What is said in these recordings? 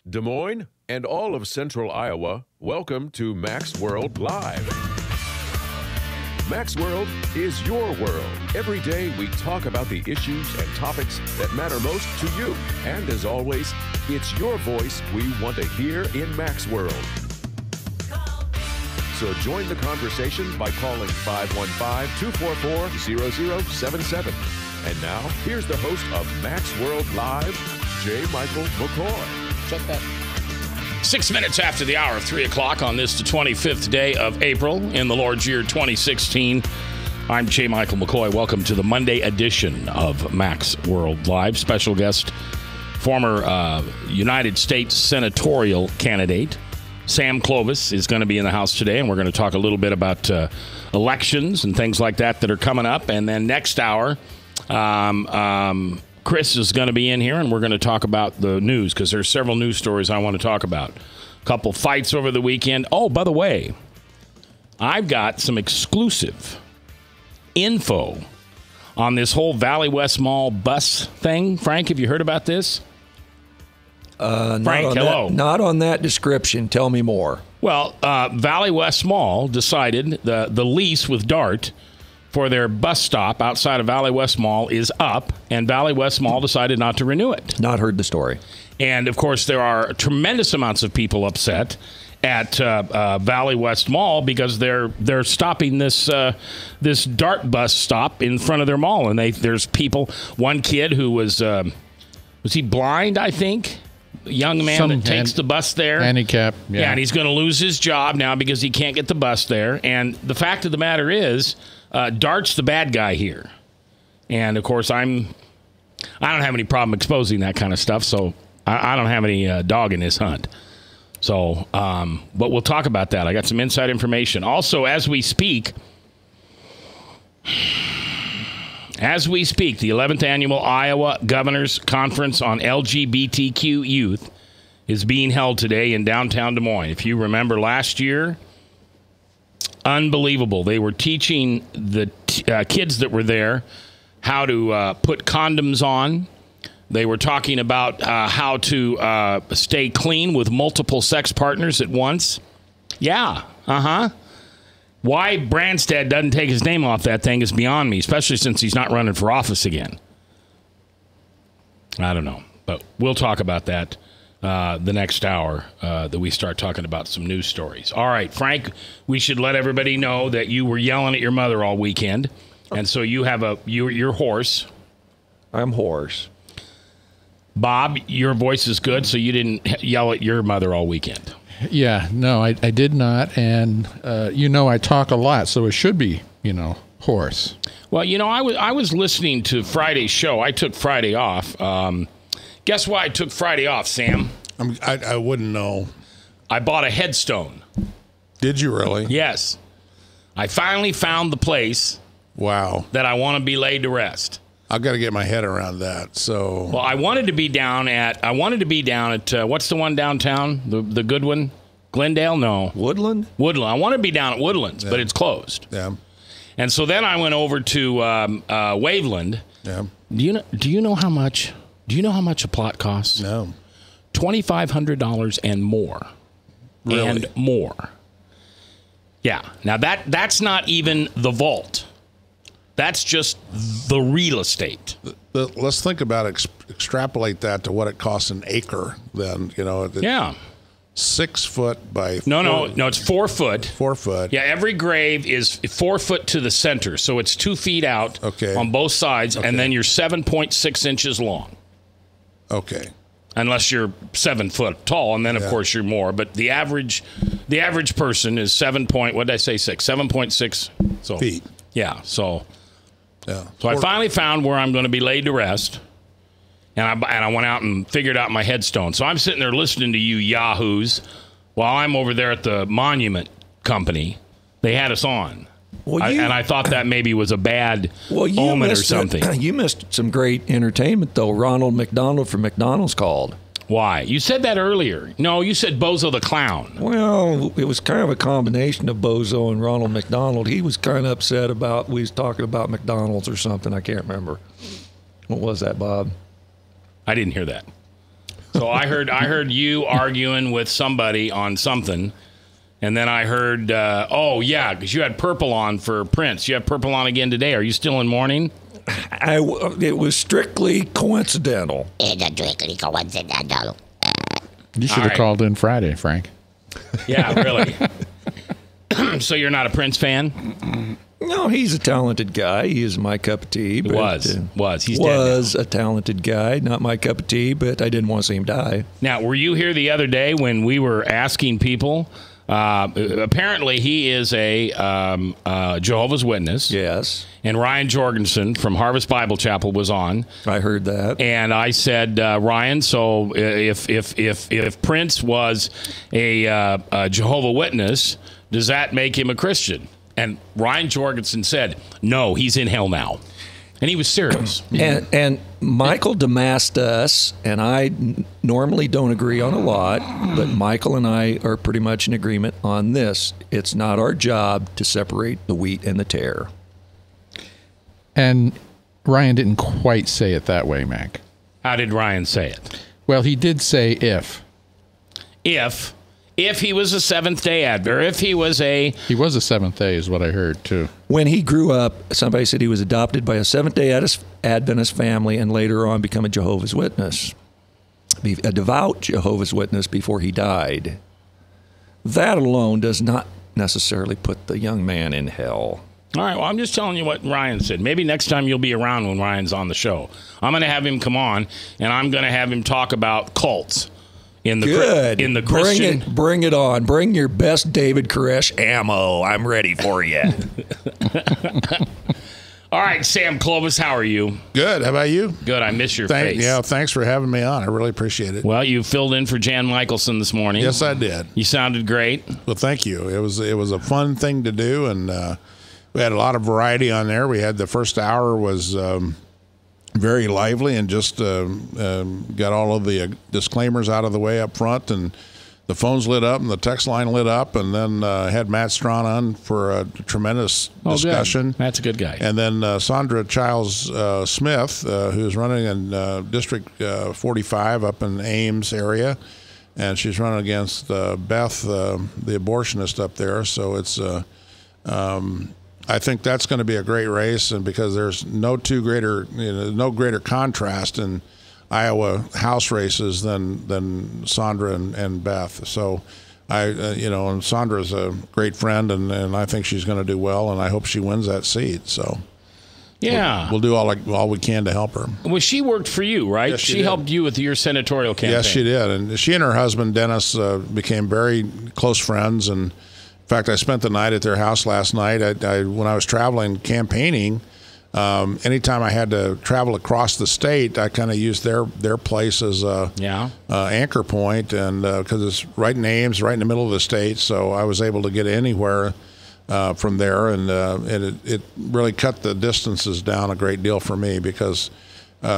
Des Moines and all of Central Iowa, welcome to Mac's World Live. Mac's World is your world. Every day we talk about the issues and topics that matter most to you. And as always, it's your voice we want to hear in Mac's World. So join the conversation by calling 515-244-0077. And now, here's the host of Mac's World Live, J. Michael McCoy. Check that. 6 minutes after the hour of 3 o'clock on this, the 25th day of April in the Lord's year 2016. I'm J. Michael McCoy. Welcome to the Monday edition of Mac's World Live. Special guest, former United States senatorial candidate Sam Clovis is going to be in the house today, and we're going to talk a little bit about elections and things like that are coming up. And then next hour, Chris is going to be in here, and we're going to talk about the news because there's several news stories I want to talk about. A couple fights over the weekend. Oh, by the way, I've got some exclusive info on this whole Valley West Mall bus thing. Frank, have you heard about this? Frank, hello. Not on that description. Tell me more. Well, Valley West Mall decided the lease with DART for their bus stop outside of Valley West Mall is up, and Valley West Mall decided not to renew it. Not heard the story. And, of course, there are tremendous amounts of people upset at Valley West Mall because they're stopping this DART bus stop in front of their mall. And there's people, one kid who was he blind, I think? A young man that takes the bus there. Handicapped, yeah. And he's going to lose his job now because he can't get the bus there. And the fact of the matter is, DART's the bad guy here. And, of course, I don't have any problem exposing that kind of stuff, so I don't have any dog in this hunt. So, but we'll talk about that. I got some inside information. Also, as we speak, the 11th Annual Iowa Governors Conference on LGBTQ Youth is being held today in downtown Des Moines. If you remember last year, unbelievable. They were teaching the kids that were there how to put condoms on. They were talking about how to stay clean with multiple sex partners at once. Yeah, Why Branstad doesn't take his name off that thing is beyond me, especially since he's not running for office again. I don't know, but we'll talk about that the next hour that we start talking about some news stories. All right, Frank, we should let everybody know that you were yelling at your mother all weekend, and so you have you're hoarse. I'm hoarse. Bob, your voice is good, so you didn't yell at your mother all weekend. Yeah, no, I did not, and I talk a lot, so it should be, hoarse. Well, I was listening to Friday's show. I took Friday off. Guess why I took Friday off, Sam? I wouldn't know. I bought a headstone. Did you really? Yes. I finally found the place. Wow. That I want to be laid to rest. I've got to get my head around that. So. Well, I wanted to be down at what's the one downtown? The good one? Glendale? No. Woodland? Woodland. I want to be down at Woodlands, but it's closed. Yeah. And so then I went over to Waveland. Yeah. Do you know how much a plot costs? No. $2,500 and more. Really? And more. Yeah. Now that's not even the vault. That's just the real estate. Let's think about extrapolate that to what it costs an acre. Then yeah, 6 foot by no, it's 4 foot. 4 foot. Yeah, every grave is 4 foot to the center, so it's 2 feet out. Okay. On both sides, and then you're 7.6 inches long. Okay. Unless you're 7 foot tall, and then of course you're more. But the average person is 7.6 feet. Yeah. So. Yeah. So I finally found where I'm going to be laid to rest, And I went out and figured out my headstone. So I'm sitting there listening to you yahoos while I'm over there at the monument company. They had us on. Well, and I thought that maybe was a bad omen or something. You missed some great entertainment, though. Ronald McDonald from McDonald's called. Why? You said that earlier. No, you said Bozo the Clown. Well, it was kind of a combination of Bozo and Ronald McDonald. He was kind of upset about, we was talking about McDonald's or something. I can't remember. What was that, Bob? I didn't hear that. So I heard you arguing with somebody on something. And then I heard, because you had purple on for Prince. You have purple on again today. Are you still in mourning? It was strictly coincidental. Strictly coincidental. You should have called in Friday, Frank. Yeah, really. So you're not a Prince fan? No, he's a talented guy. He is my cup of tea. But, He's was a talented guy. Not my cup of tea, but I didn't want to see him die. Now, were you here the other day when we were asking people? Apparently, he is a Jehovah's Witness. Yes. And Ryan Jorgensen from Harvest Bible Chapel was on. I heard that. And I said, Ryan, so if Prince was a Jehovah Witness, does that make him a Christian? And Ryan Jorgensen said, no, he's in hell now. And he was serious. And Michael Damascus, and I normally don't agree on a lot, but Michael and I are pretty much in agreement on this. It's not our job to separate the wheat and the tare. And Ryan didn't quite say it that way, Mac. How did Ryan say it? Well, he did say if. If he was a Seventh-day Adventist, or if he was a... He was a Seventh-day is what I heard, too. When he grew up, somebody said he was adopted by a Seventh-day Adventist family and later on become a Jehovah's Witness. A devout Jehovah's Witness before he died. That alone does not necessarily put the young man in hell. All right, well, I'm just telling you what Ryan said. Maybe next time you'll be around when Ryan's on the show. I'm going to have him come on, and I'm going to have him talk about cults. In the Christian... Bring it on. Bring your best David Koresh ammo. I'm ready for you. All right, Sam Clovis, how are you? Good. How about you? Good. I miss your face. Yeah, thanks for having me on. I really appreciate it. Well, you filled in for Jan Michelson this morning. Yes, I did. You sounded great. Well, thank you. It was a fun thing to do, and we had a lot of variety on there. We had the first hour was very lively and just got all of the disclaimers out of the way up front, and the phones lit up and the text line lit up, and then had Matt Strawn on for a tremendous discussion. Good. Matt's a good guy. And then Sandra Childs Smith, who's running in District 45 up in Ames area, and she's running against Beth, the abortionist up there. So it's I think that's going to be a great race, and because there's no greater contrast in Iowa House races than Sandra and Beth. So and Sandra's a great friend, and I think she's going to do well, and I hope she wins that seat. So yeah, we'll do all we can to help her. Well, she worked for you, right? Yes, she helped you with your senatorial campaign. Yes, she did, and she and her husband Dennis became very close friends, and in fact, I spent the night at their house last night. When I was traveling campaigning, anytime I had to travel across the state, I kind of used their place as a anchor point, and because it's right in Ames, right in the middle of the state, so I was able to get anywhere from there, and it really cut the distances down a great deal for me because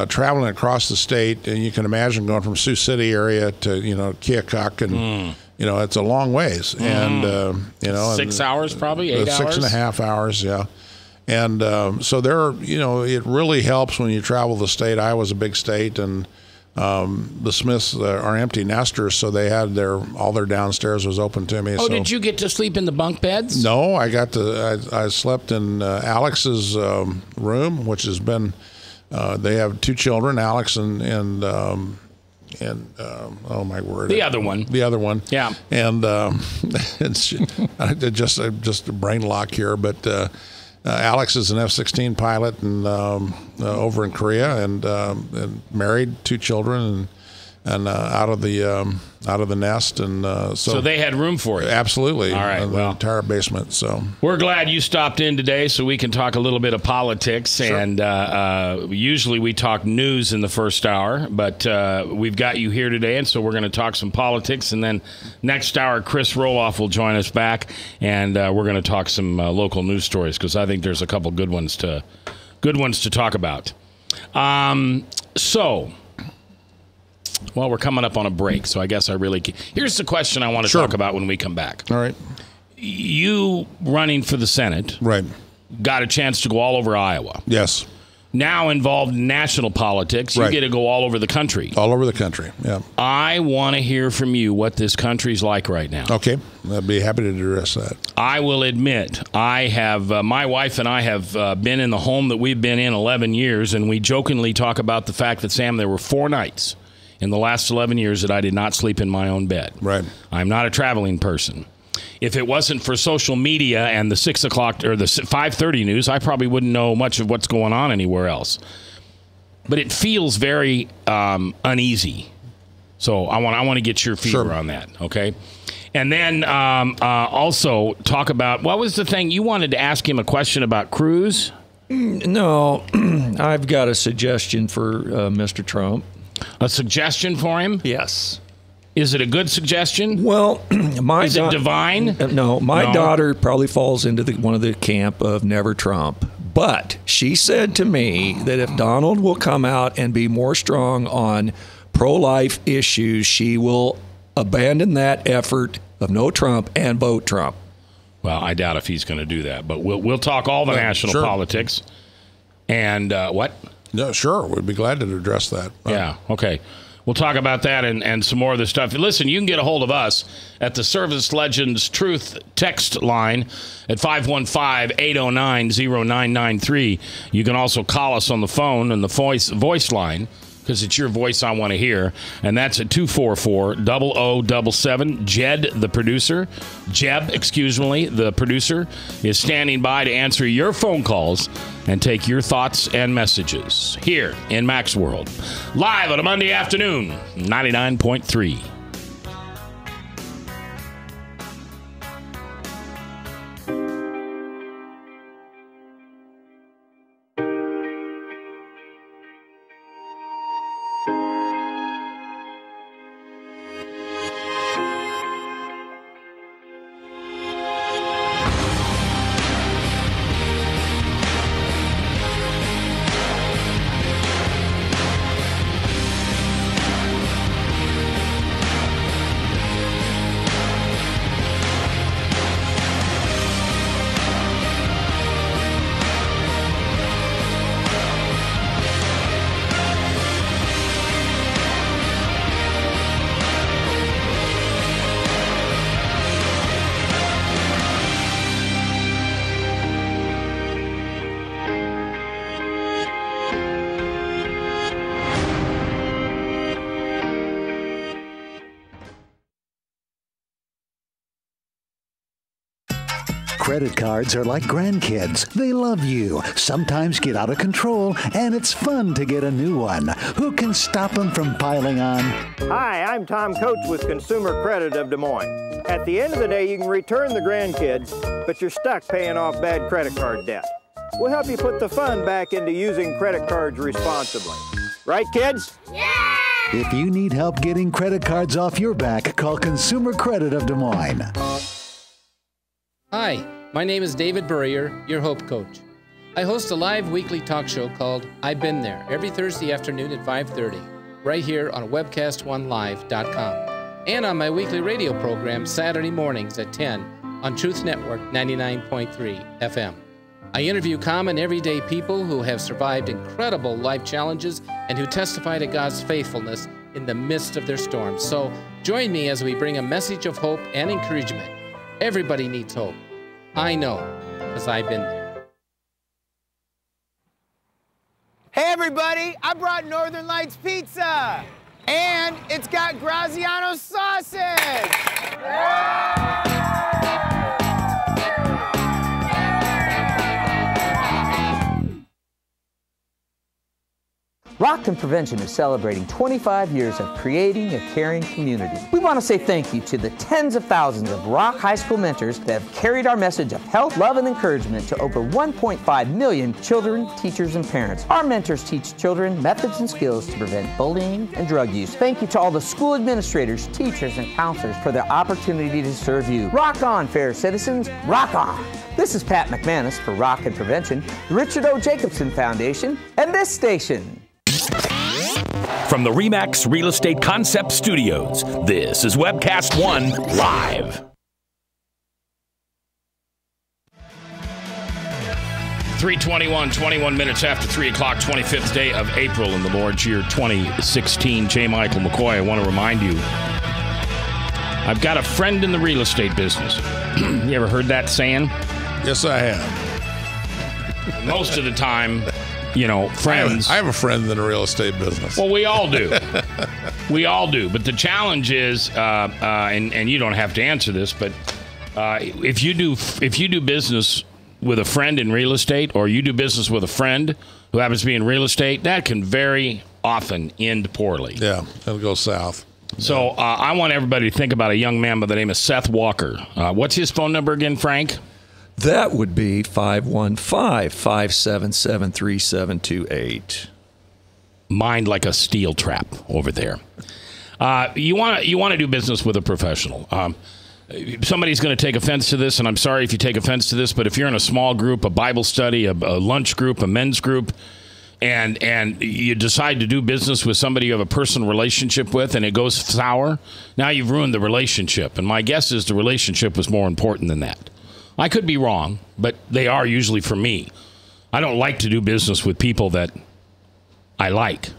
traveling across the state, and you can imagine going from Sioux City area to Keokuk and. It's a long ways, and 6 hours, probably 8 hours, 6.5 hours, yeah. And so it really helps when you travel the state. Iowa's a big state, and the Smiths are empty nesters, so they had all their downstairs was open to me. Oh, so. Did you get to sleep in the bunk beds? No, I slept in Alex's room, which has been. They have 2 children, Alex and oh my word, the other one, yeah, and it's just a brain lock here, but Alex is an F-16 pilot and over in Korea, and married, 2 children, out of the nest, and so they had room for you. Absolutely. All right. The entire basement. So we're glad you stopped in today, so we can talk a little bit of politics. Sure. And usually we talk news in the first hour, but we've got you here today, and so we're going to talk some politics. And then next hour, Chris Roloff will join us back, and we're going to talk some local news stories, because I think there's a couple good ones to talk about. Well, we're coming up on a break, so I guess here's the question I want to talk about when we come back. All right. You running for the Senate. Right. Got a chance to go all over Iowa. Yes. Now involved in national politics, you get to go all over the country. All over the country, yeah. I want to hear from you what this country's like right now. Okay. I'd be happy to address that. I will admit, I have my wife and I have been in the home that we've been in 11 years, and we jokingly talk about the fact that, Sam, there were 4 nights in the last 11 years that I did not sleep in my own bed. Right. I'm not a traveling person. If it wasn't for social media and the 6 o'clock or the 5:30 news, I probably wouldn't know much of what's going on anywhere else. But it feels very uneasy. So I want to get your fever on that, okay? And then also talk about, what was the thing? You wanted to ask him a question about Cruz? No, I've got a suggestion for Mr. Trump. A suggestion for him? Yes. Is it a good suggestion? Well, is it divine? No, my daughter probably falls into one of the camp of never Trump. But she said to me that if Donald will come out and be more strong on pro-life issues, she will abandon that effort of no Trump and vote Trump. Well, I doubt if he's going to do that. But we'll talk all the national politics. And what? Yeah, sure. We'd be glad to address that. Yeah, okay. We'll talk about that and some more of the stuff. Listen, you can get a hold of us at the Service Legends Truth text line at 515-809-0993. You can also call us on the phone and the voice line, because it's your voice I want to hear, and that's at 244-0077. Jed, the producer, the producer, is standing by to answer your phone calls and take your thoughts and messages here in Mac's World. Live on a Monday afternoon, 99.3. Credit cards are like grandkids. They love you, sometimes get out of control, and it's fun to get a new one. Who can stop them from piling on? Hi, I'm Tom Coates with Consumer Credit of Des Moines. At the end of the day, you can return the grandkids, but you're stuck paying off bad credit card debt. We'll help you put the fun back into using credit cards responsibly. Right, kids? Yeah! If you need help getting credit cards off your back, call Consumer Credit of Des Moines. Hi, my name is David Burrier, your Hope Coach. I host a live weekly talk show called I've Been There every Thursday afternoon at 5:30, right here on webcast1live.com, and on my weekly radio program Saturday mornings at 10 on Truth Network 99.3 FM. I interview common everyday people who have survived incredible life challenges and who testify to God's faithfulness in the midst of their storms. So join me as we bring a message of hope and encouragement. Everybody needs hope. I know, because I've been there. Hey everybody, I brought Northern Lights Pizza! And it's got Graziano sausage! Rock and Prevention is celebrating 25 years of creating a caring community. We want to say thank you to the tens of thousands of Rock High School mentors that have carried our message of health, love, and encouragement to over 1.5 million children, teachers, and parents. Our mentors teach children methods and skills to prevent bullying and drug use. Thank you to all the school administrators, teachers, and counselors for their opportunity to serve you. Rock on, fair citizens, rock on! This is Pat McManus for Rock and Prevention, the Richard O. Jacobson Foundation, and this station. From the RE/MAX Real Estate Concept Studios, this is Webcast One Live. 3:21, 21 minutes after 3 o'clock, 25th day of April in the Lord's year 2016. J. Michael McCoy, I want to remind you, I've got a friend in the real estate business. You ever heard that saying? Yes, I have. Most of the time, you know, friends. I have a friend in the real estate business. Well, we all do. We all do. But the challenge is, and you don't have to answer this, but if you do business with a friend in real estate, or you do business with a friend who happens to be in real estate, that can very often end poorly. Yeah, it'll go south. So I want everybody to think about a young man by the name of Seth Walker. What's his phone number again, Frank? That would be 515-577-3728. Mind like a steel trap over there. You want to do business with a professional. Somebody's going to take offense to this, and I'm sorry if you take offense to this, but if you're in a small group, a Bible study, a lunch group, a men's group, and you decide to do business with somebody you have a personal relationship with, and it goes sour, now you've ruined the relationship. And my guess is the relationship was more important than that. I could be wrong, but they are usually for me. I don't like to do business with people that I like.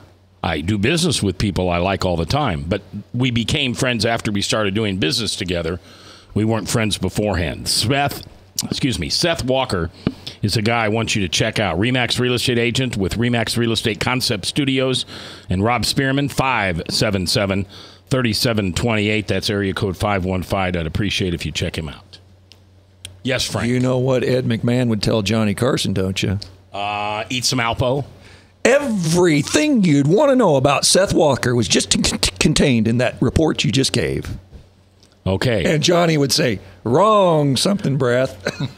I do business with people I like all the time, but we became friends after we started doing business together. We weren't friends beforehand. Seth Walker is a guy I want you to check out. RE/MAX Real Estate Agent with RE/MAX Real Estate Concept Studios, and Rob Spearman, 577-3728. That's area code 515. I'd appreciate if you check him out. Yes, Frank. You know what Ed McMahon would tell Johnny Carson, don't you? Eat some Alpo. Everything you'd want to know about Seth Walker was just contained in that report you just gave. Okay. And Johnny would say, wrong something, Breath.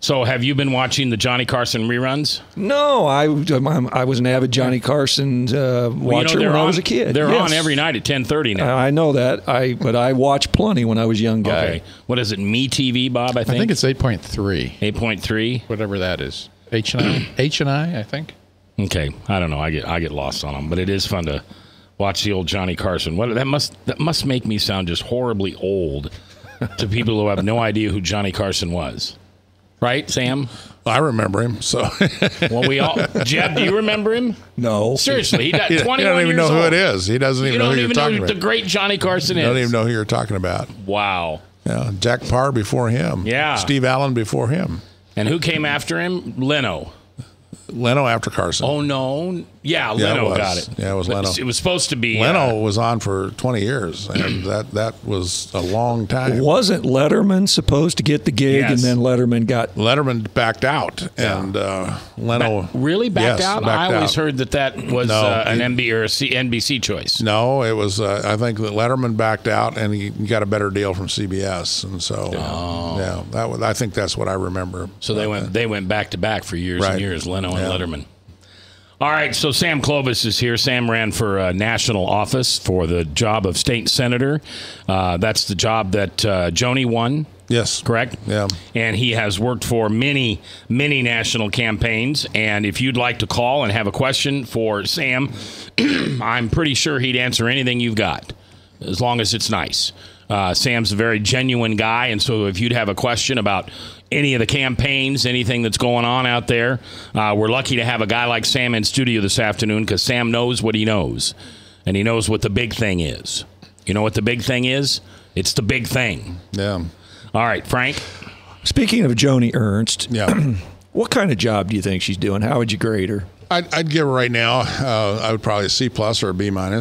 So have you been watching the Johnny Carson reruns? No, I was an avid Johnny Carson watcher when I was a kid. They're on every night at 10:30 now. I know that, but I watched plenty when I was a young guy. Okay. What is it, MeTV, Bob, I think? I think it's 8.3. 8.3? Whatever that is. H&I, I think. Okay, I don't know. I get lost on them, but it is fun to watch the old Johnny Carson. That must make me sound just horribly old to people who have no idea who Johnny Carson was, right, Sam? I remember him. So, well, we all. Jeb, do you remember him? No, seriously, he got 21 You don't even know who it is. He doesn't even know who you're talking about. The great Johnny Carson is. You don't even know who you're talking about. Wow. Yeah, Jack Parr before him. Yeah. Steve Allen before him. And who came after him? Leno after Carson. Oh, no. Yeah, Leno got it. Yeah, it was Leno. It was supposed to be. Leno was on for 20 years, and that was a long time. Wasn't Letterman supposed to get the gig, Yes. and then Letterman backed out, and Leno really backed out? I always out. heard that was an NBC choice. No, it was. I think that Letterman backed out, and he got a better deal from CBS, and so I think that's what I remember. So they went back to back for years and years, Leno and Letterman. All right, so Sam Clovis is here. Sam ran for national office for the job of state senator. That's the job that Joni won. Yes. Correct? Yeah. And he has worked for many, many national campaigns. And if you'd like to call and have a question for Sam, I'm pretty sure he'd answer anything you've got, as long as it's nice. Sam's a very genuine guy, and so if you'd have a question about any of the campaigns, anything that's going on out there, we're lucky to have a guy like Sam in studio this afternoon, because Sam knows what he knows, and he knows what the big thing is. You know what the big thing is? It's the big thing. Yeah. All right, Frank? Speaking of Joni Ernst, yeah. What kind of job do you think she's doing? How would you grade her? I'd give her right now. I would probably a C+ or a B-, and I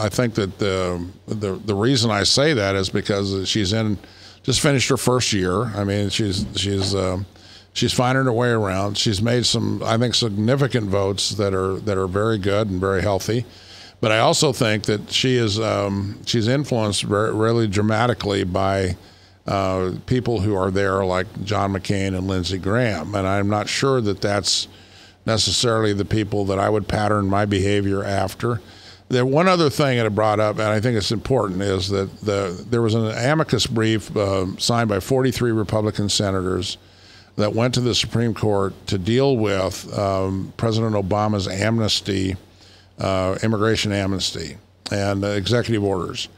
think that the reason I say that is because she's just finished her first year. I mean, she's She's finding her way around. She's made some, I think, significant votes that are very good and very healthy. But I also think that she's influenced really dramatically by people who are there, like John McCain and Lindsey Graham. And I'm not sure that that's necessarily the people that I would pattern my behavior after. One other thing that I brought up, and I think it's important, is that there was an amicus brief signed by 43 Republican senators that went to the Supreme Court to deal with President Obama's amnesty, immigration amnesty, and executive orders.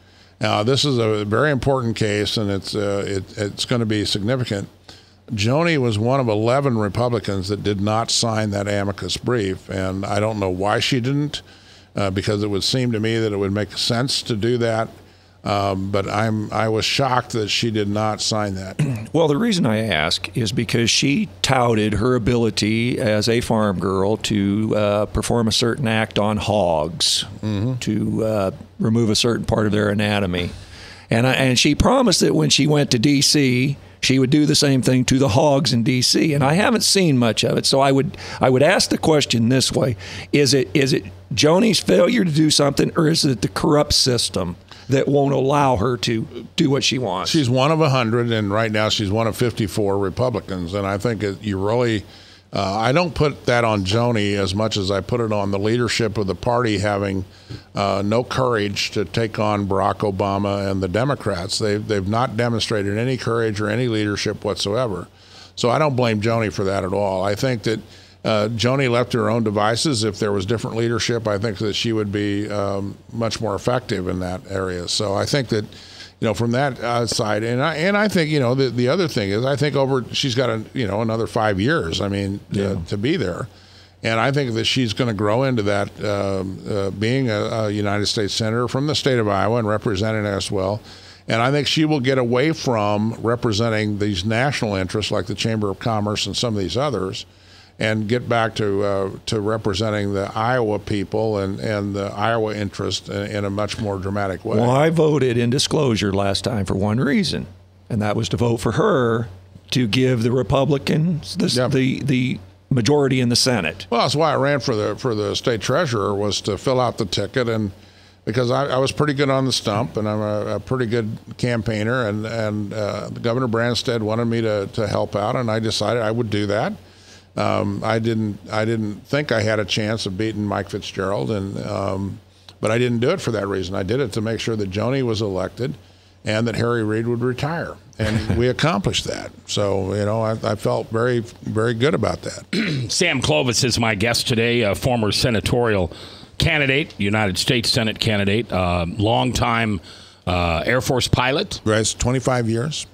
Now, this is a very important case, and it's going to be significant. Joni was one of 11 Republicans that did not sign that amicus brief, and I don't know why she didn't, because it would seem to me that it would make sense to do that. But I was shocked that she did not sign that. Well, the reason I ask is because she touted her ability as a farm girl to perform a certain act on hogs, to remove a certain part of their anatomy. And she promised that when she went to D.C., she would do the same thing to the hogs in D.C., and I haven't seen much of it. So I would ask the question this way: Is it Joni's failure to do something, or is it the corrupt system that won't allow her to do what she wants? She's one of 100, and right now she's one of 54 Republicans. And I think you really, I don't put that on Joni as much as I put it on the leadership of the party having no courage to take on Barack Obama and the Democrats. They've not demonstrated any courage or any leadership whatsoever. So I don't blame Joni for that at all. I think that Joni left to her own devices. If there was different leadership, I think that she would be much more effective in that area. So I think that, from that side, and I think, the other thing is, I think she's got another 5 years. I mean, to be there, and I think that she's going to grow into that, being a United States senator from the state of Iowa and representing us well. And I think she will get away from representing these national interests like the Chamber of Commerce and some of these others, and get back to representing the Iowa people and the Iowa interest in a much more dramatic way. Well, I voted in disclosure last time for one reason, and that was to vote for her to give the Republicans the majority in the Senate. Well, that's why I ran for the state treasurer, was to fill out the ticket, and because I was pretty good on the stump, and I'm a pretty good campaigner, and Governor Branstad wanted me to help out, and I decided I would do that. I didn't think I had a chance of beating Mike Fitzgerald, but I didn't do it for that reason. I did it to make sure that Joni was elected and that Harry Reid would retire, and we accomplished that. So, I felt very, very good about that. Sam Clovis is my guest today, a former senatorial candidate, United States Senate candidate, longtime Air Force pilot. Right, 25 years.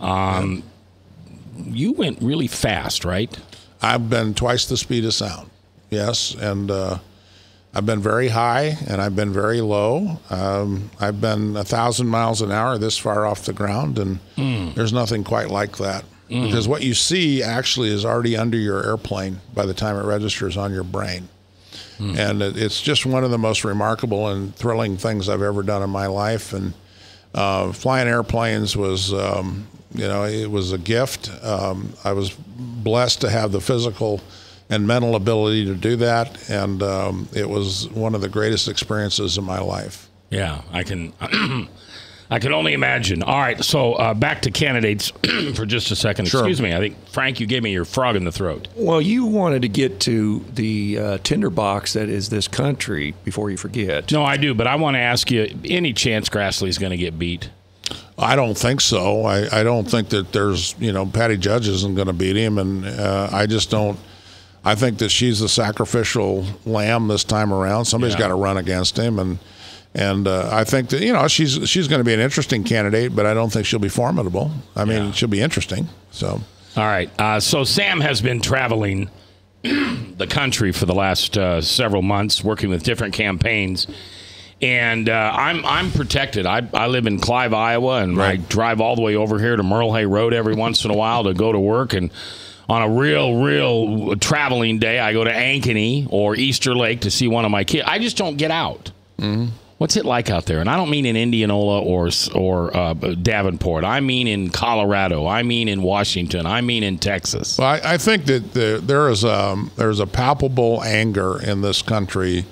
You went really fast, right? I've been twice the speed of sound, yes, and I've been very high and I've been very low. I've been 1,000 miles an hour this far off the ground, and there's nothing quite like that. Because what you see actually is already under your airplane by the time it registers on your brain. And it's just one of the most remarkable and thrilling things I've ever done in my life. And flying airplanes was... it was a gift. I was blessed to have the physical and mental ability to do that, and it was one of the greatest experiences of my life. Yeah, I can only imagine. All right, so back to candidates for just a second. Sure. Excuse me. I think, Frank, you gave me your frog in the throat. Well, you wanted to get to the tinderbox that is this country before you forget. No, I do, but I want to ask you, any chance Grassley's going to get beat? I don't think so. I don't think that there's, Patty Judge isn't going to beat him, and I just don't. I think that she's the sacrificial lamb this time around. Somebody's got to run against him, and I think that she's going to be an interesting candidate, but I don't think she'll be formidable. I mean, she'll be interesting. So, all right. So Sam has been traveling the country for the last several months, working with different campaigns. And I'm protected. I live in Clive, Iowa, and I drive all the way over here to Merle Hay Road every once in a while to go to work. And on a real traveling day, I go to Ankeny or Easter Lake to see one of my kids. I just don't get out. What's it like out there? And I don't mean in Indianola or Davenport. I mean in Colorado. I mean in Washington. I mean in Texas. Well, I think that there's a palpable anger in this country,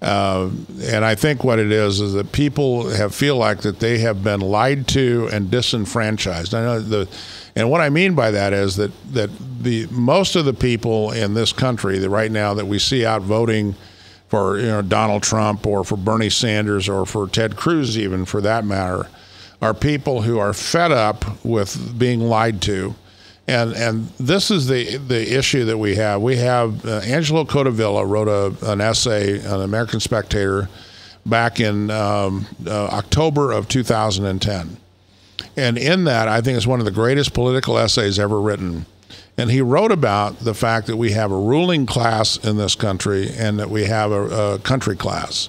and I think what it is that people feel like that they have been lied to and disenfranchised. I know and what I mean by that is that the most of the people in this country that right now that we see out voting for Donald Trump or for Bernie Sanders or for Ted Cruz, even for that matter, are people who are fed up with being lied to, and this is the issue that we have. We have Angelo Codevilla wrote an essay on American Spectator back in October of 2010, and in that I think it's one of the greatest political essays ever written. And he wrote about the fact that we have a ruling class in this country and that we have a country class.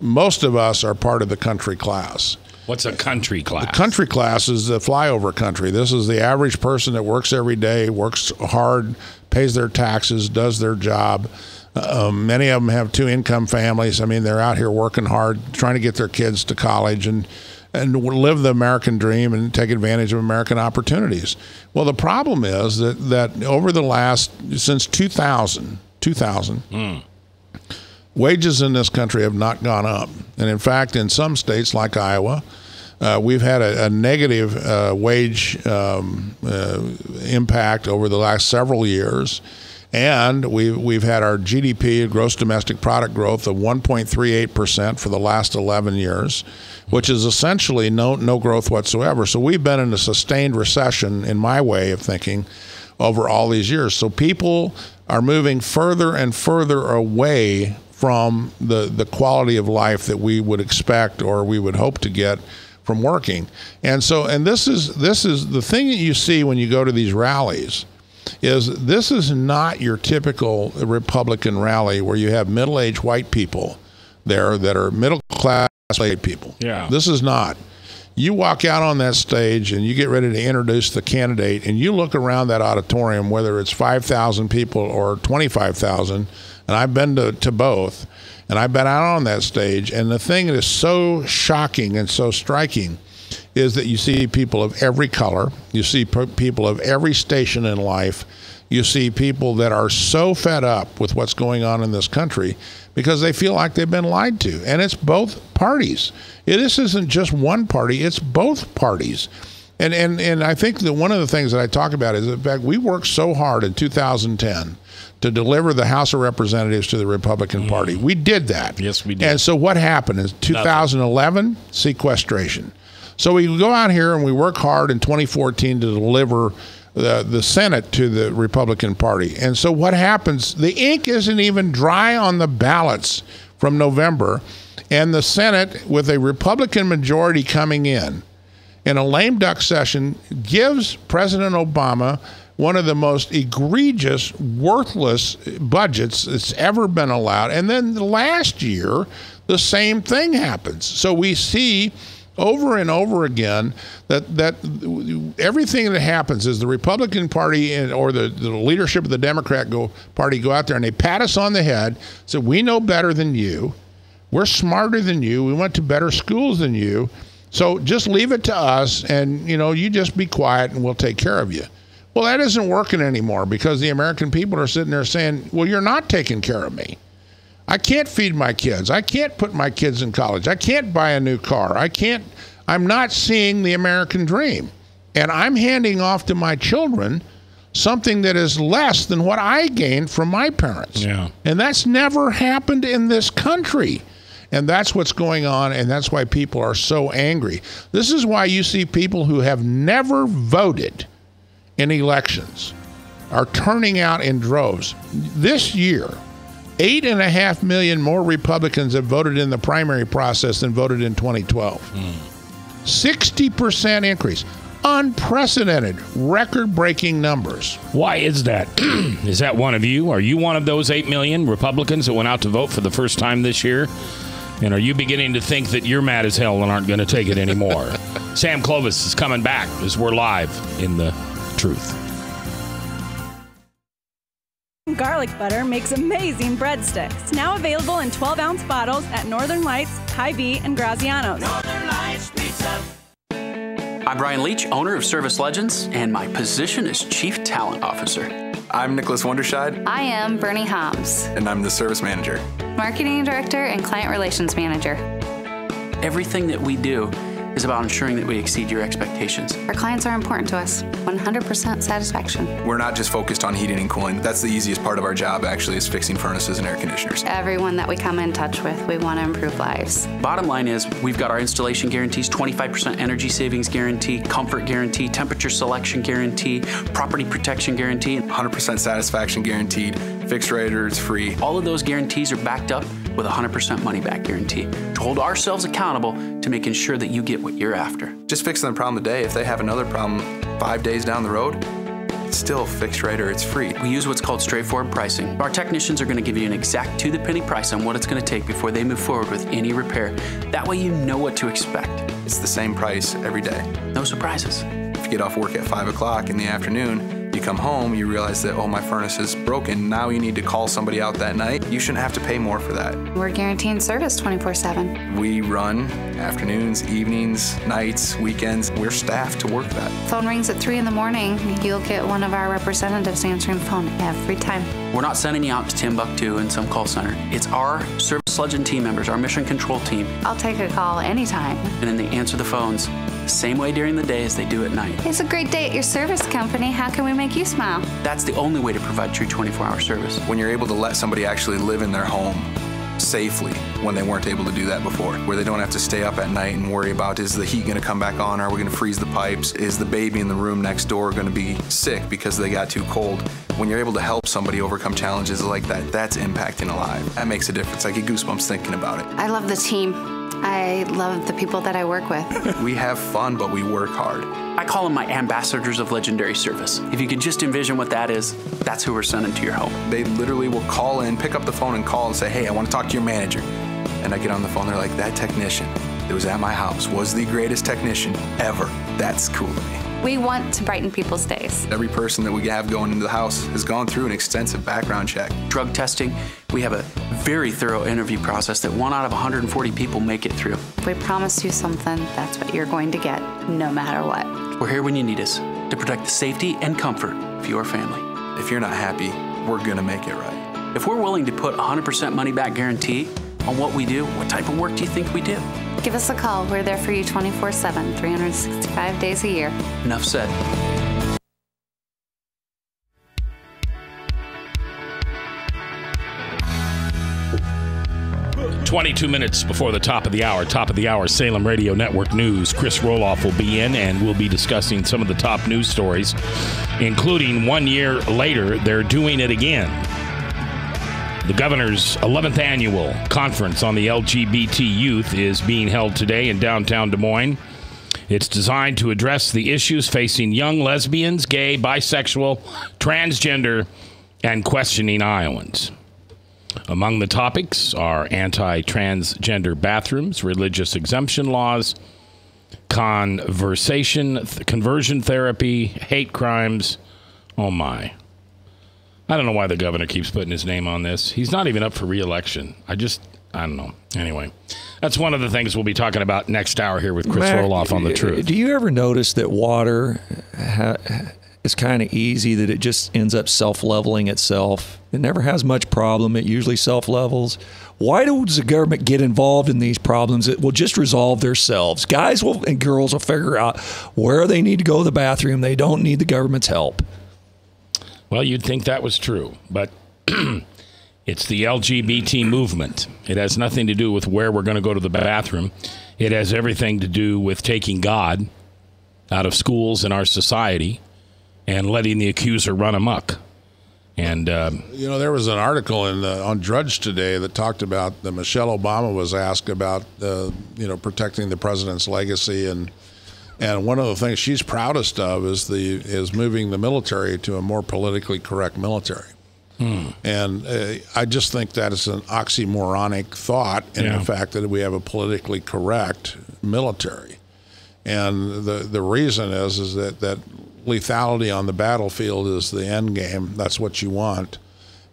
Most of us are part of the country class. What's a country class? The country class is the flyover country. This is the average person that works every day, works hard, pays their taxes, does their job. Many of them have two-income families. I mean, they're out here working hard, trying to get their kids to college and live the American dream and take advantage of American opportunities. Well, the problem is that over the since 2000, wages in this country have not gone up. And in fact, in some states like Iowa, we've had a negative wage impact over the last several years. And we've had our GDP, gross domestic product growth, of 1.38% for the last 11 years, which is essentially no growth whatsoever. So we've been in a sustained recession, in my way of thinking, over all these years. So people are moving further and further away from the quality of life that we would expect or we would hope to get from working. And this is the thing that you see when you go to these rallies. This is not your typical Republican rally where you have middle-aged white people there that are middle-class white people. Yeah. This is not. You walk out on that stage and you get ready to introduce the candidate and you look around that auditorium, whether it's 5,000 people or 25,000, and I've been to both, and I've been out on that stage, and the thing that is so shocking and so striking is that you see people of every color, you see people of every station in life, you see people that are so fed up with what's going on in this country because they feel like they've been lied to. And it's both parties. This isn't just one party, it's both parties. And I think that one of the things that I talk about is, in fact, we worked so hard in 2010 to deliver the House of Representatives to the Republican Party. We did that. Yes, we did. And so what happened in 2011? Sequestration. So we go out here and we work hard in 2014 to deliver the Senate to the Republican Party. And so what happens, the ink isn't even dry on the ballots from November, and the Senate, with a Republican majority coming in a lame duck session, gives President Obama one of the most egregious, worthless budgets that's ever been allowed. And then last year, the same thing happens. So we see over and over again that everything that happens is the Republican Party or the leadership of the Democrat Party go out there and they pat us on the head, say, we know better than you, we're smarter than you, we went to better schools than you, so just leave it to us and you just be quiet and we'll take care of you. Well, that isn't working anymore because the American people are sitting there saying, well, you're not taking care of me. I can't feed my kids. I can't put my kids in college. I can't buy a new car. I'm not seeing the American dream. And I'm handing off to my children something that is less than what I gained from my parents. Yeah. And that's never happened in this country. And that's what's going on, and that's why people are so angry. This is why you see people who have never voted in elections are turning out in droves. This year, 8.5 million more Republicans have voted in the primary process than voted in 2012. 60% increase. Unprecedented, record-breaking numbers. Why is that? Is that one of you? Are you one of those 8 million Republicans that went out to vote for the first time this year? And are you beginning to think that you're mad as hell and aren't going to take it anymore? Sam Clovis is coming back as we're live in The Truth. garlic butter makes amazing breadsticks. Now available in 12-ounce bottles at Northern Lights, Hy-Vee, and Graziano's. Northern Lights Pizza. I'm Brian Leach, owner of Service Legends, and my position is Chief Talent Officer. I'm Nicholas Wonderscheid. I am Bernie Homs. And I'm the Service Manager. Marketing Director and Client Relations Manager. Everything that we do is about ensuring that we exceed your expectations. Our clients are important to us. 100% satisfaction. We're not just focused on heating and cooling. That's the easiest part of our job, actually, is fixing furnaces and air conditioners. Everyone that we come in touch with, we want to improve lives. Bottom line is, we've got our installation guarantees, 25% energy savings guarantee, comfort guarantee, temperature selection guarantee, property protection guarantee. 100% satisfaction guaranteed, fixed rate or it's free. All of those guarantees are backed up with a 100% money-back guarantee to hold ourselves accountable to making sure that you get what you're after. Just fixing the problem today. If they have another problem 5 days down the road, it's still fixed rate or it's free. We use what's called straightforward pricing. Our technicians are going to give you an exact to-the-penny price on what it's going to take before they move forward with any repair. That way you know what to expect. It's the same price every day. No surprises. If you get off work at 5 o'clock in the afternoon, you come home, you realize that, oh, my furnace is broken. Now you need to call somebody out that night. You shouldn't have to pay more for that. We're guaranteeing service 24/7. We run afternoons, evenings, nights, weekends. We're staffed to work that. Phone rings at 3 in the morning. You'll get one of our representatives answering the phone every time. We're not sending you out to Timbuktu in some call center. It's our Service Legend team members, our mission control team. I'll take a call anytime. And then they answer the phones the same way during the day as they do at night. It's a great day at your service company. How can we make you smile? That's the only way to provide true 24-hour service. When you're able to let somebody actually live in their home safely when they weren't able to do that before, where they don't have to stay up at night and worry about, is the heat going to come back on? Are we going to freeze the pipes? Is the baby in the room next door going to be sick because they got too cold? When you're able to help somebody overcome challenges like that, that's impacting a life. That makes a difference. I get goosebumps thinking about it. I love the team. I love the people that I work with. We have fun, but we work hard. I call them my ambassadors of legendary service. If you could just envision what that is, that's who we're sending to your home. They literally will call in, pick up the phone and call and say, hey, I want to talk to your manager. And I get on the phone, they're like, that technician that was at my house was the greatest technician ever. That's cool to me. We want to brighten people's days. Every person that we have going into the house has gone through an extensive background check. Drug testing, we have a very thorough interview process that 1 out of 140 people make it through. If we promise you something, that's what you're going to get, no matter what. We're here when you need us to protect the safety and comfort of your family. If you're not happy, we're gonna make it right. If we're willing to put 100% money back guarantee on what we do, what type of work do you think we do? Give us a call. We're there for you 24/7, 365 days a year. Enough said. "22 minutes before the top of the hour, Salem Radio Network News. Chris Roloff will be in, and we'll be discussing some of the top news stories, including 1 year later, they're doing it again. The governor's 11th annual conference on the LGBT youth is being held today in downtown Des Moines. It's designed to address the issues facing young lesbians, gay, bisexual, transgender, and questioning Iowans. Among the topics are anti-transgender bathrooms, religious exemption laws, conversion therapy, hate crimes. Oh, my. I don't know why the governor keeps putting his name on this. He's not even up for re-election. I don't know. Anyway, that's one of the things we'll be talking about next hour here with Chris Roloff on The Truth. Do you ever notice that water is kind of easy, that it just ends up self-leveling itself? It never has much problem. It usually self-levels. Why does the government get involved in these problems? It will just resolve themselves. Guys and girls will figure out where they need to go to the bathroom. They don't need the government's help. Well, you'd think that was true, but it's the LGBT movement. It has nothing to do with where we're going to go to the bathroom. It has everything to do with taking God out of schools and our society and letting the accuser run amok. And there was an article on Drudge today that talked about that Michelle Obama was asked about protecting the president's legacy, and one of the things she's proudest of is moving the military to a more politically correct military. And I just think that is an oxymoronic thought in the fact that we have a politically correct military. And the reason is that lethality on the battlefield is the end game. That's what you want.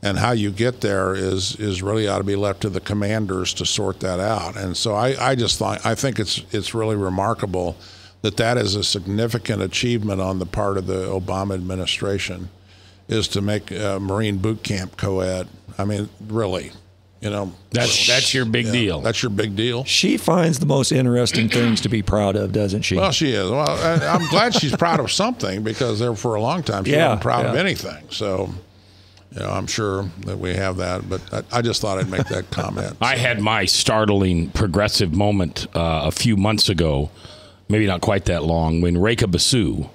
And how you get there is really ought to be left to the commanders to sort that out. And so I think it's really remarkable that is a significant achievement on the part of the Obama administration, is to make Marine boot camp co-ed. I mean, really, that's your big deal. That's your big deal. She finds the most interesting things to be proud of, doesn't she? Well, she is. Well, I'm glad she's proud of something, because there for a long time she wasn't proud of anything. So. I'm sure that we have that, but I just thought I'd make that comment. I had my startling progressive moment a few months ago, maybe not quite that long, when Rekha Basu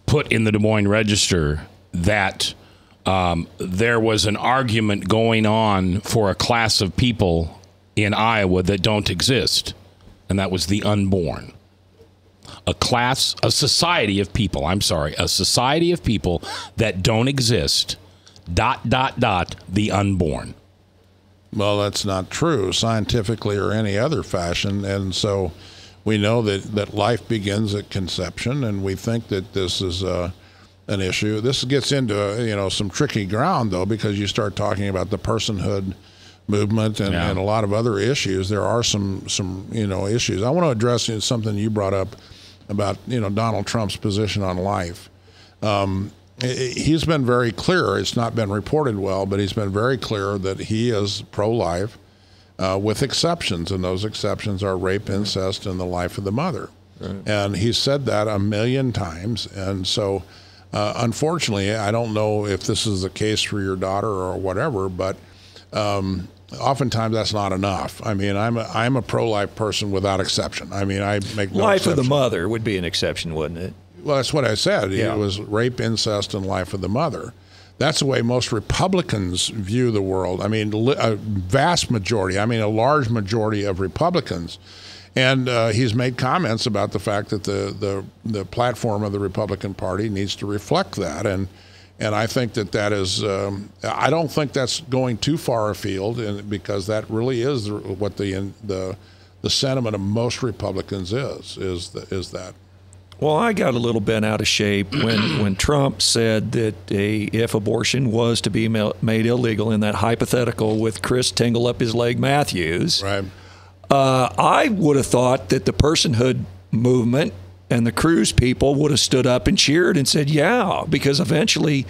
put in the Des Moines Register that there was an argument going on for a class of people in Iowa that don't exist, and that was the unborn. A society of people that don't exist, ... the unborn. Well, that's not true scientifically or any other fashion. And so we know that life begins at conception, and we think that this is an issue. This gets into some tricky ground, though, because you start talking about the personhood movement and a lot of other issues. There are some issues. I want to address something you brought up about Donald Trump's position on life. He's been very clear. It's not been reported well, but he's been very clear that he is pro-life, with exceptions, and those exceptions are rape, incest, and the life of the mother. Right. And he's said that 1,000,000 times. And so, unfortunately, I don't know if this is the case for your daughter or whatever, but oftentimes that's not enough. I mean, I'm a pro-life person without exception. I mean, I make no life exception. of the mother would be an exception, wouldn't it? Well, that's what I said. It was rape, incest, and life of the mother. That's the way most Republicans view the world. I mean, a vast majority, a large majority of Republicans. And he's made comments about the fact that the platform of the Republican Party needs to reflect that. And I think that is, I don't think that's going too far afield, because that really is what the sentiment of most Republicans is that. Well, I got a little bent out of shape when Trump said that if abortion was to be made illegal in that hypothetical with Chris Tingle up his leg Matthews, right? I would have thought that the personhood movement and the Cruz people would have stood up and cheered and said, yeah, because eventually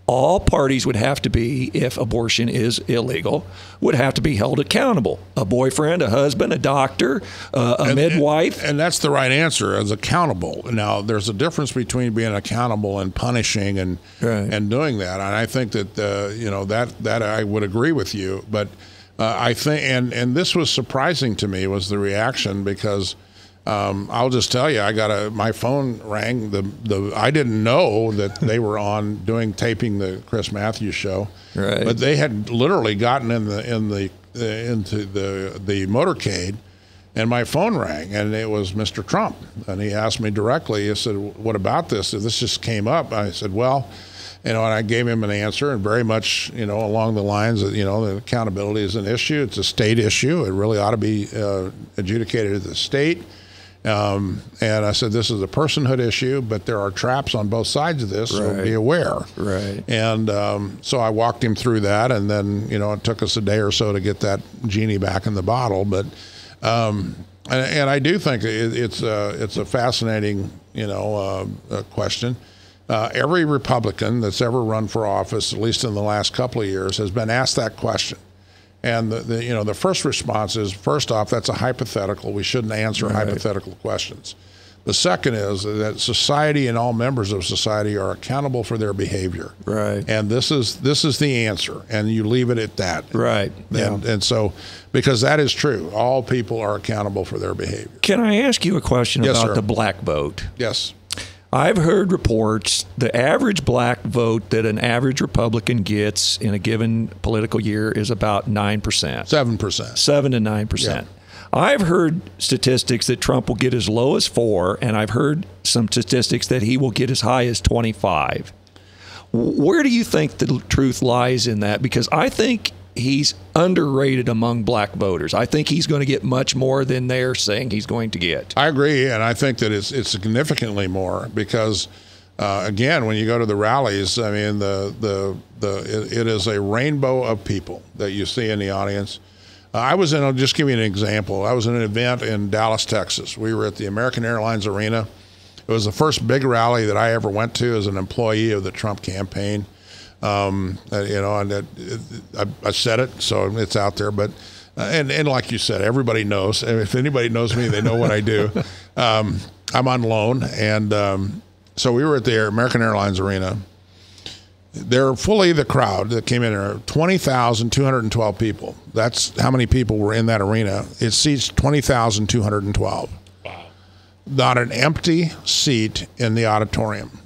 all parties would have to be, if abortion is illegal, would have to be held accountable. A boyfriend, a husband, a doctor, a midwife. And that's the right answer, as accountable. Now, there's a difference between being accountable and punishing and doing that. And I think that, that I would agree with you. But I think, and this was surprising to me, was the reaction, because I'll just tell you, my phone rang. I didn't know that they were taping the Chris Matthews show, right? But they had literally gotten into the motorcade, and my phone rang, and it was Mr. Trump, and he asked me directly. He said, "What about this? This just came up." I said, "Well." And I gave him an answer, and very much, along the lines of, the accountability is an issue. It's a state issue. It really ought to be adjudicated at the state. And I said, this is a personhood issue, but there are traps on both sides of this, so be aware. Right. And so I walked him through that, and then, it took us a day or so to get that genie back in the bottle. But and I do think it's a fascinating, question. Every Republican that's ever run for office, at least in the last couple of years, has been asked that question. And the first response is, first off, that's a hypothetical. We shouldn't answer hypothetical questions. The second is that society and all members of society are accountable for their behavior. Right. And this is the answer, and you leave it at that. Right. And so, because that is true, all people are accountable for their behavior. Can I ask you a question Yes, about sir. the black vote? Yes. I've heard reports the average black vote that an average Republican gets in a given political year is about 9%. 7%. 7 to 9%. Yeah. I've heard statistics that Trump will get as low as 4, and I've heard some statistics that he will get as high as 25. Where do you think the truth lies in that? Because I think he's underrated among black voters. I think he's going to get much more than they're saying he's going to get. I agree, and I think that it's significantly more, because again, when you go to the rallies, I mean, it is a rainbow of people that you see in the audience. I'll just give you an example. I was in an event in Dallas, Texas. We were at the American Airlines Arena. It was the first big rally that I ever went to as an employee of the Trump campaign. And I said it, so it's out there. But and like you said, everybody knows. If anybody knows me, they know what I do. I'm on loan, and so we were at the American Airlines Arena. They're fully the crowd that came in there, 20,212 people. That's how many people were in that arena. It seats 20,212. Wow. Not an empty seat in the auditorium.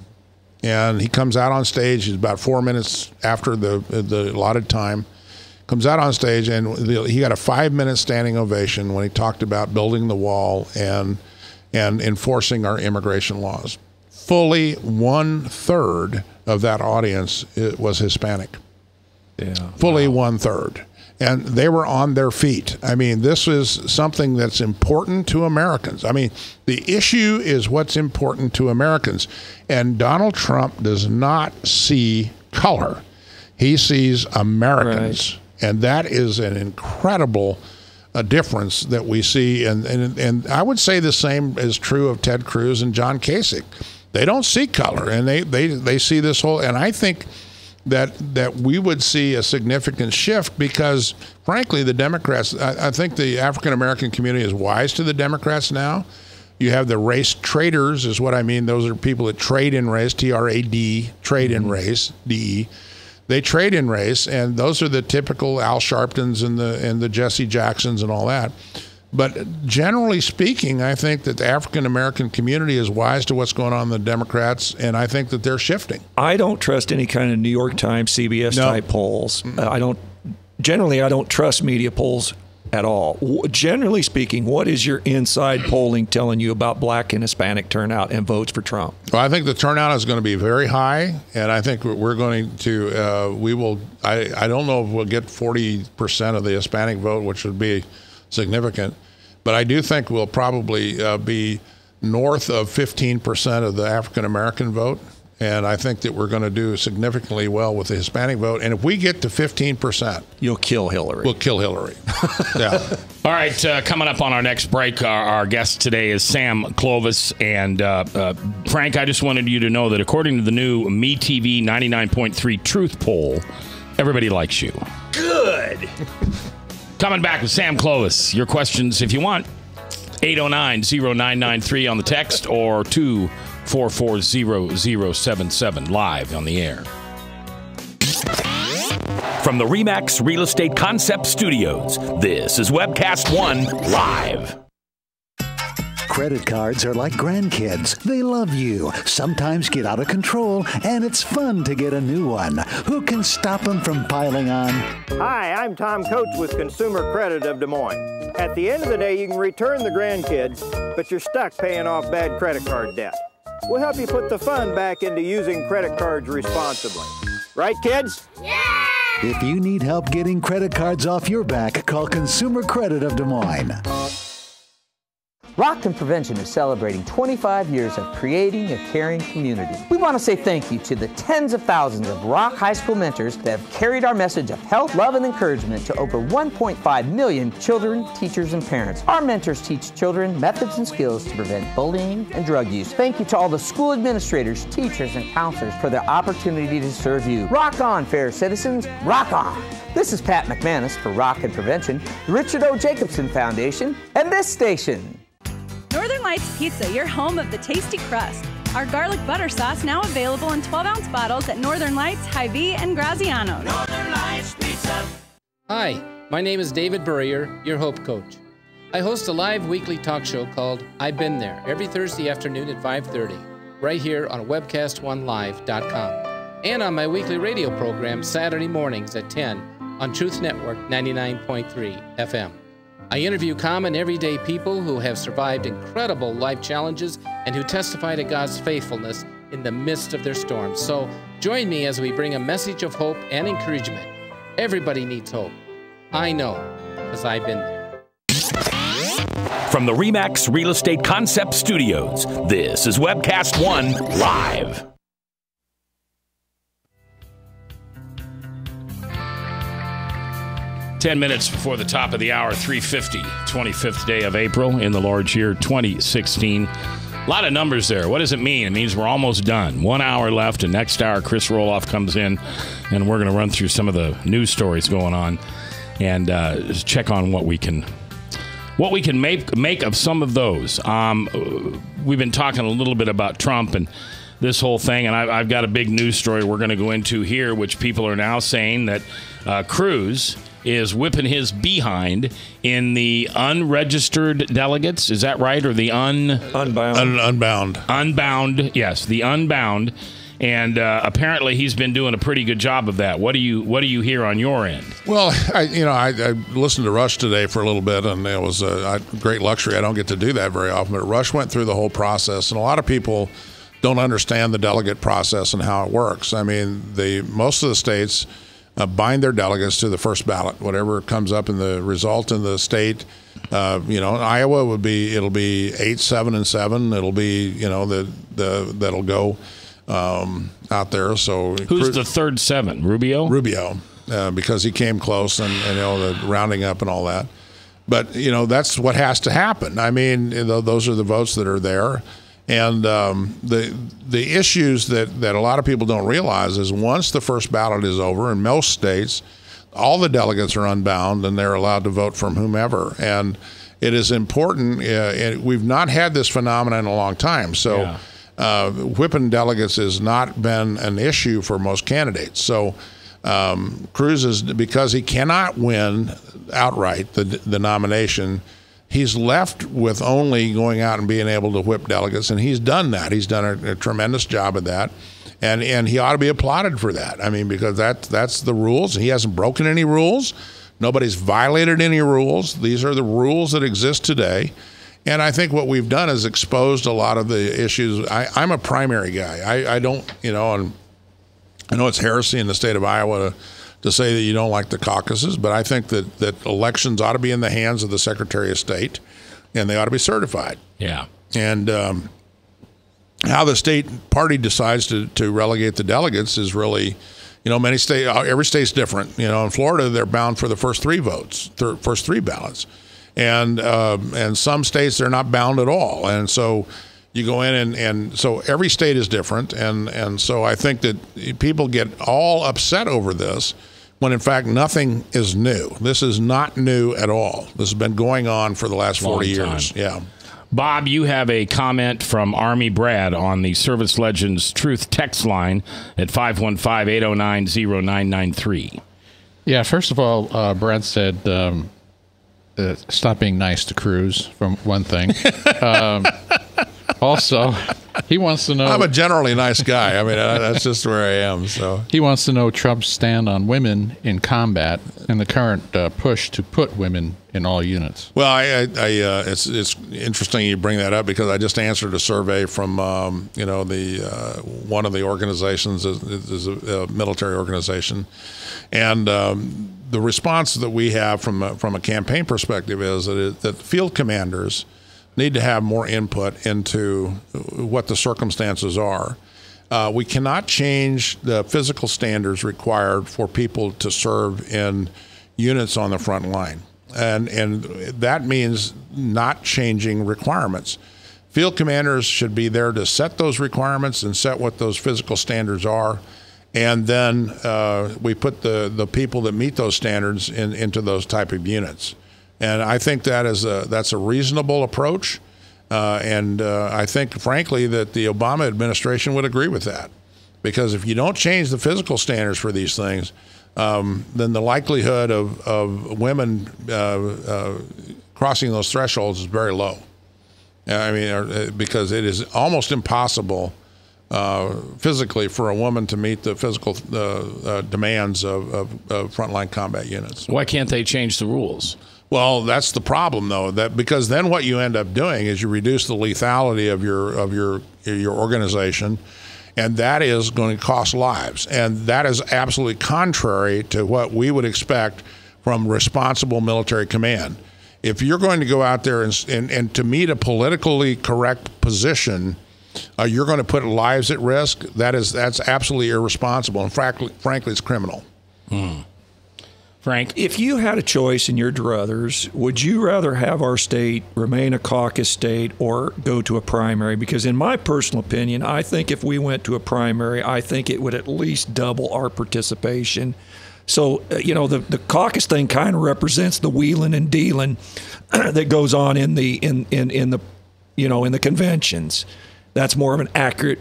And he comes out on stage. He's about 4 minutes after the allotted time. Comes out on stage, and he got a 5-minute standing ovation when he talked about building the wall and enforcing our immigration laws. Fully 1/3 of that audience was Hispanic. Yeah, fully 1/3. And they were on their feet. I mean, this is something that's important to Americans. I mean, the issue is what's important to Americans. And Donald Trump does not see color. He sees Americans. Right. And that is an incredible difference that we see. And I would say the same is true of Ted Cruz and John Kasich. They don't see color, and they see this whole. And I think that we would see a significant shift because, frankly, the Democrats. I think the African American community is wise to the Democrats now. You have the race traders, is what I mean. Those are people that trade in race, TRAD, trade in race, DE. They trade in race, and those are the typical Al Sharptons and the Jesse Jacksons and all that. But generally speaking, I think that the African-American community is wise to what's going on in the Democrats, and I think that they're shifting. I don't trust any kind of New York Times, CBS-type polls. I don't trust media polls at all. Generally speaking, what is your inside polling telling you about black and Hispanic turnout and votes for Trump? Well, I think the turnout is going to be very high, and I think we're going to I don't know if we'll get 40% of the Hispanic vote, which would be significant, but I do think we'll probably be north of 15% of the African American vote, and I think that we're going to do significantly well with the Hispanic vote. And if we get to 15%, you'll kill Hillary. We'll kill Hillary. Yeah. All right, coming up on our next break, our guest today is Sam Clovis. And Frank, I just wanted you to know that according to the new MeTV 99.3 Truth Poll, everybody likes you. Good. Coming back with Sam Clovis. Your questions, if you want, 809-0993 on the text or 244-0077 live on the air. From the RE/MAX Real Estate Concept Studios, this is Webcast One Live. Credit cards are like grandkids. They love you, sometimes get out of control, and it's fun to get a new one. Who can stop them from piling on? Hi, I'm Tom Coates with Consumer Credit of Des Moines. At the end of the day, you can return the grandkids, but you're stuck paying off bad credit card debt. We'll help you put the fun back into using credit cards responsibly. Right, kids? Yeah! If you need help getting credit cards off your back, call Consumer Credit of Des Moines. Rockton Prevention is celebrating 25 years of creating a caring community. We want to say thank you to the tens of thousands of Rock High School mentors that have carried our message of health, love, and encouragement to over 1.5 million children, teachers, and parents. Our mentors teach children methods and skills to prevent bullying and drug use. Thank you to all the school administrators, teachers, and counselors for their opportunity to serve you. Rock on, fair citizens, rock on. This is Pat McManus for Rockton Prevention, the Richard O. Jacobson Foundation, and this station. Northern Lights Pizza, your home of the tasty crust. Our garlic butter sauce now available in 12-ounce bottles at Northern Lights, Hy-Vee, and Graziano's. Northern Lights Pizza. Hi, my name is David Burrier, your Hope Coach. I host a live weekly talk show called I've Been There every Thursday afternoon at 5:30, right here on webcast1live.com, and on my weekly radio program Saturday mornings at 10 on Truth Network 99.3 FM. I interview common everyday people who have survived incredible life challenges and who testify to God's faithfulness in the midst of their storms. So join me as we bring a message of hope and encouragement. Everybody needs hope. I know, because I've been there. From the RE/MAX Real Estate Concept Studios, this is Webcast One Live. 10 minutes before the top of the hour, 3:50, 25th day of April in the Lord's year 2016. A lot of numbers there. What does it mean? It means we're almost done. 1 hour left, and next hour, Chris Roloff comes in, and we're going to run through some of the news stories going on and check on what we can make of some of those. We've been talking a little bit about Trump and this whole thing, and I've got a big news story we're going to go into here, which people are now saying that Cruz is whipping his behind in the unregistered delegates. Is that right? Or the unbound? Unbound, yes, the unbound. And apparently he's been doing a pretty good job of that. What do you hear on your end? Well, I listened to Rush today for a little bit, and it was a great luxury. I don't get to do that very often, but Rush went through the whole process, and a lot of people don't understand the delegate process and how it works. I mean, most of the states bind their delegates to the first ballot, whatever comes up in the result in the state. In Iowa it'll be 8, 7, and 7. It'll be that'll go out there. So who's the third 7? Rubio, because he came close and the rounding up and all that. But that's what has to happen. I mean, those are the votes that are there. And the issues that a lot of people don't realize is once the first ballot is over, in most states, all the delegates are unbound and they're allowed to vote from whomever. And it is important. We've not had this phenomenon in a long time. So whipping delegates has not been an issue for most candidates. So Cruz is, because he cannot win outright the nomination, he's left with only going out and being able to whip delegates, and he's done that. He's done a tremendous job of that, and he ought to be applauded for that. I mean, because that's the rules. He hasn't broken any rules. Nobody's violated any rules. These are the rules that exist today, and I think what we've done is exposed a lot of the issues. I'm a primary guy. I don't, and I know it's heresy in the state of Iowa to say that you don't like the caucuses, but I think that elections ought to be in the hands of the Secretary of State, and they ought to be certified. Yeah. And how the state party decides to relegate the delegates is really, every state's different. In Florida, they're bound for the first 3 votes, first 3 ballots. And some states, they're not bound at all. And so you go in and so every state is different. And so I think that people get all upset over this when in fact nothing is new. This is not new at all. This has been going on for the last 40 years. Yeah. Bob, you have a comment from Army Brad on the Service Legends Truth text line at 515-809-0993. Yeah, first of all, Brad said stop being nice to Cruz, from one thing. Also, he wants to know... I'm a generally nice guy. I mean, that's just where I am. So he wants to know Trump's stand on women in combat and the current push to put women in all units. Well, it's interesting you bring that up, because I just answered a survey from one of the organizations is a military organization, and the response that we have from a campaign perspective is that field commanders need to have more input into what the circumstances are. We cannot change the physical standards required for people to serve in units on the front line. And that means not changing requirements. Field commanders should be there to set those requirements and set what those physical standards are. And then we put the people that meet those standards into those type of units. And I think that's a reasonable approach. And I think, frankly, that the Obama administration would agree with that. Because if you don't change the physical standards for these things, then the likelihood of women crossing those thresholds is very low. I mean, because it is almost impossible physically for a woman to meet the physical demands of frontline combat units. Why can't they change the rules? Well, that's the problem, though. Because then what you end up doing is you reduce the lethality of your organization, and that is going to cost lives. And that is absolutely contrary to what we would expect from responsible military command. If you're going to go out there and to meet a politically correct position, you're going to put lives at risk. That's absolutely irresponsible, and frankly, it's criminal. Frank? If you had a choice in your druthers, would you rather have our state remain a caucus state or go to a primary? Because in my personal opinion, I think if we went to a primary, I think it would at least double our participation. So, the caucus thing kind of represents the wheeling and dealing that goes on in the conventions. That's more of an accurate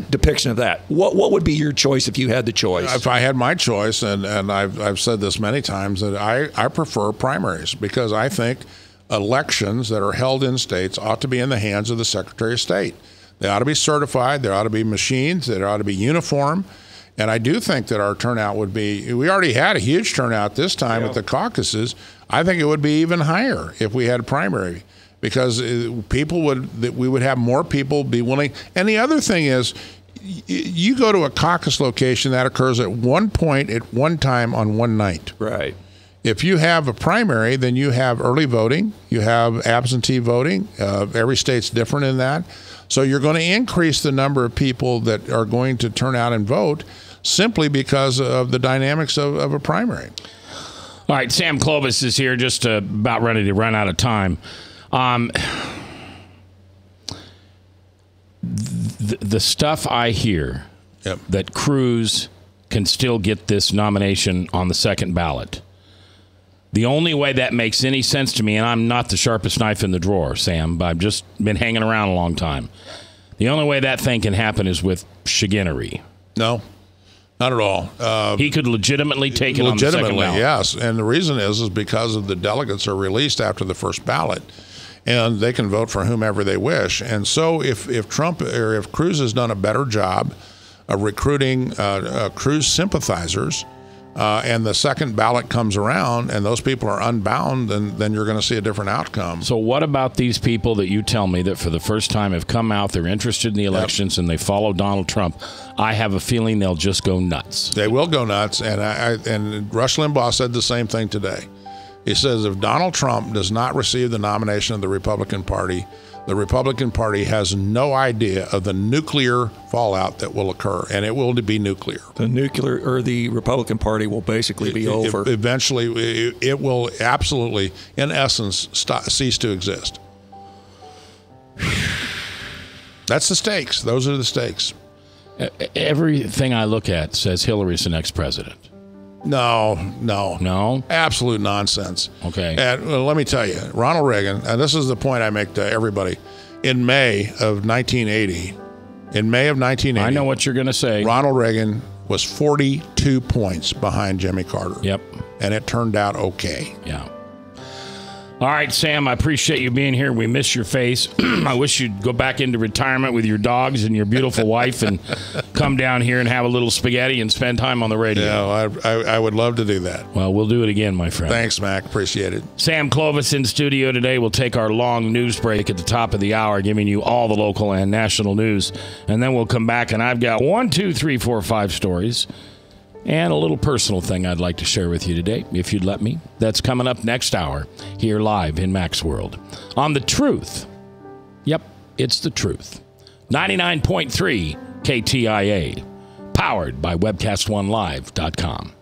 depiction of that. What would be your choice if you had the choice? If I had my choice, and I've said this many times, that I prefer primaries, because I think elections that are held in states ought to be in the hands of the Secretary of State. They ought to be certified. There ought to be machines. There ought to be uniform. And I do think that our turnout would be, we already had a huge turnout this time at the caucuses. I think it would be even higher if we had a primary, because we would have more people be willing. And the other thing is, you go to a caucus location that occurs at one point at one time on one night. Right. If you have a primary, then you have early voting, you have absentee voting. Every state's different in that. So you're going to increase the number of people that are going to turn out and vote simply because of the dynamics of a primary. All right, Sam Clovis is here, just about ready to run out of time. The stuff I hear that Cruz can still get this nomination on the second ballot. The only way that makes any sense to me, and I'm not the sharpest knife in the drawer, Sam, but I've just been hanging around a long time. The only way that thing can happen is with chicanery. No, not at all. He could legitimately take it on the second ballot. Yes, and the reason is because of the delegates are released after the first ballot, and they can vote for whomever they wish. And so if Trump or if Cruz has done a better job of recruiting Cruz sympathizers, and the second ballot comes around and those people are unbound, then you're going to see a different outcome. So what about these people that you tell me that for the first time have come out, they're interested in the elections, and they follow Donald Trump? I have a feeling they'll just go nuts. They will go nuts, and Rush Limbaugh said the same thing today. He says if Donald Trump does not receive the nomination of the Republican Party has no idea of the nuclear fallout that will occur, and it will be nuclear. The Republican Party will basically be over. Eventually, it will absolutely, in essence, cease to exist. That's the stakes. Those are the stakes. Everything I look at says Hillary's the next president. No. Absolute nonsense. Okay. And let me tell you, Ronald Reagan, and this is the point I make to everybody, in May of 1980, I know what you're going to say. Ronald Reagan was 42 points behind Jimmy Carter. Yep. And it turned out okay. Yeah. All right, Sam, I appreciate you being here. We miss your face. I wish you'd go back into retirement with your dogs and your beautiful wife and come down here and have a little spaghetti and spend time on the radio. Yeah, I would love to do that. Well, we'll do it again, my friend. Thanks, Mac. Appreciate it. Sam Clovis in studio today. We'll take our long news break at the top of the hour, giving you all the local and national news. And then we'll come back, and I've got 1, 2, 3, 4, 5 stories. And a little personal thing I'd like to share with you today, if you'd let me. That's coming up next hour here live in Mac's World on The Truth. Yep, it's The Truth. 99.3 KTIA, powered by webcast1live.com.